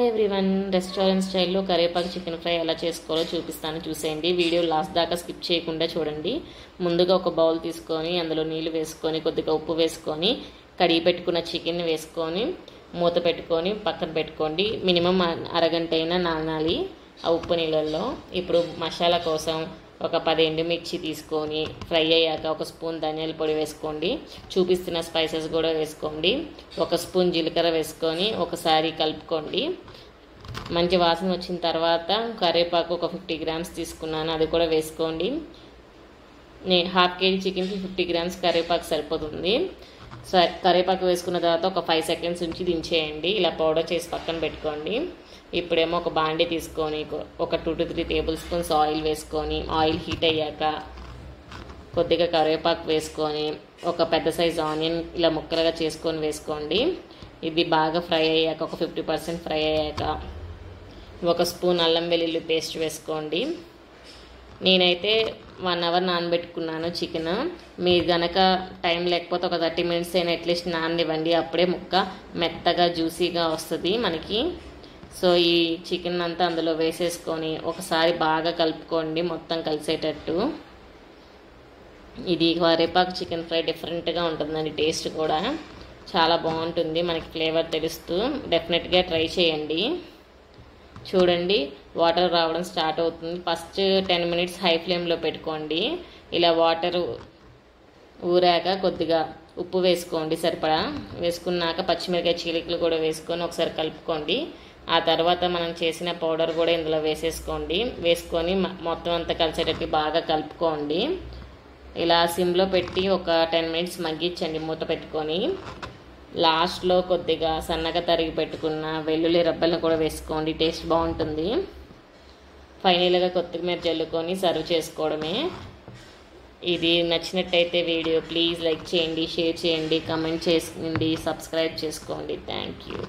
Everyone, restaurant స్టైల్లో కరివేపాకు chicken fry ఎలా చేసుకోవాలో చూపిస్తాను, చూసేయండి. వీడియో లాస్ట్ దాకా స్కిప్ చేయకుండా చూడండి. ముందుగా ఒక బౌల్ తీసుకొని అందులో నీళ్లు వేసుకొని కొద్దిగా ఉప్పు వేసుకొని కడిగి పెట్టుకున్న చికెన్ వేసుకొని మూత పెట్టుకొని పక్కన పెట్టుకోండి. మినిమం అరగంట అయినా నానాలి ఆ ఉప్పు నీళ్ళల్లో. ఇప్పుడు మసాలా కోసం ఒక 10 ఎండుమిర్చి తీసుకొని ఫ్రై అయ్యాక ఒక స్పూన్ ధనియాల పొడి వేసుకోండి. చూపిస్తున్న స్పైసెస్ కూడా వేసుకోండి. ఒక స్పూన్ జీలకర్ర వేసుకొని ఒకసారి కలుపుకోండి. మంచి వాసన వచ్చిన తర్వాత కరివేపాకు ఒక 50 గ్రామ్స్ తీసుకున్నాను, అది కూడా వేసుకోండి. నేను ½ కేజీ చికెన్కి 50 గ్రామ్స్ కరివేపాకు సరిపోతుంది. కరివేపాకు వేసుకున్న తర్వాత ఒక 5 సెకండ్స్ ఉంచి దించేయండి. ఇలా పౌడర్ చేసి పక్కన పెట్టుకోండి. ఇప్పుడేమో ఒక బాండీ తీసుకొని ఒక 2 to 3 టేబుల్ స్పూన్స్ ఆయిల్ వేసుకొని ఆయిల్ హీట్ అయ్యాక కొద్దిగా కరివేపాకు వేసుకొని ఒక పెద్ద సైజు ఆనియన్ ఇలా ముక్కలుగా చేసుకొని వేసుకోండి. ఇది బాగా ఫ్రై అయ్యాక ఒక 50% ఫ్రై అయ్యాక ఒక స్పూన్ అల్లం వెల్లుల్లి పేస్ట్ వేసుకోండి. నేనైతే 1 అవర్ నానబెట్టుకున్నాను చికెన్. మీరు కనుక టైం లేకపోతే ఒక 30 మినిట్స్ అయినా అట్లీస్ట్ నాననివ్వండి, అప్పుడే ముక్క మెత్తగా జ్యూసీగా వస్తుంది మనకి. సో ఈ చికెన్ అంతా అందులో వేసేసుకొని ఒకసారి బాగా కలుపుకోండి మొత్తం కలిసేటట్టు. ఇది కరివేపాకు చికెన్ ఫ్రై డిఫరెంట్గా ఉంటుందండి, టేస్ట్ కూడా చాలా బాగుంటుంది, మనకి ఫ్లేవర్ తెలుస్తూ. డెఫినెట్గా ట్రై చేయండి. చూడండి వాటర్ రావడం స్టార్ట్ అవుతుంది. ఫస్ట్ 10 మినిట్స్ హై ఫ్లేమ్లో పెట్టుకోండి. ఇలా వాటర్ ఊరాక కొద్దిగా ఉప్పు వేసుకోండి సరిపడా. వేసుకున్నాక పచ్చిమిరకాయ చీలికలు కూడా వేసుకొని ఒకసారి కలుపుకోండి. ఆ తర్వాత మనం చేసిన పౌడర్ కూడా ఇందులో వేసుకొని మొత్తం అంతా కలిసేటట్టు బాగా కలుపుకోండి. ఇలా సిమ్లో పెట్టి ఒక 10 మినిట్స్ మగ్గించండి మూత పెట్టుకొని. లాస్ట్లో కొద్దిగా సన్నగా తరిగి పెట్టుకున్న వెల్లుల్లి రబ్బలను కూడా వేసుకోండి, టేస్ట్ బాగుంటుంది. ఫైనల్గా కొత్తిమీర జల్లుకొని సర్వ్ చేసుకోవడమే. ఇది నచ్చినట్టయితే వీడియో ప్లీజ్ లైక్ చేయండి, షేర్ చేయండి, కామెంట్ చేయండి, సబ్స్క్రైబ్ చేసుకోండి. Thank you.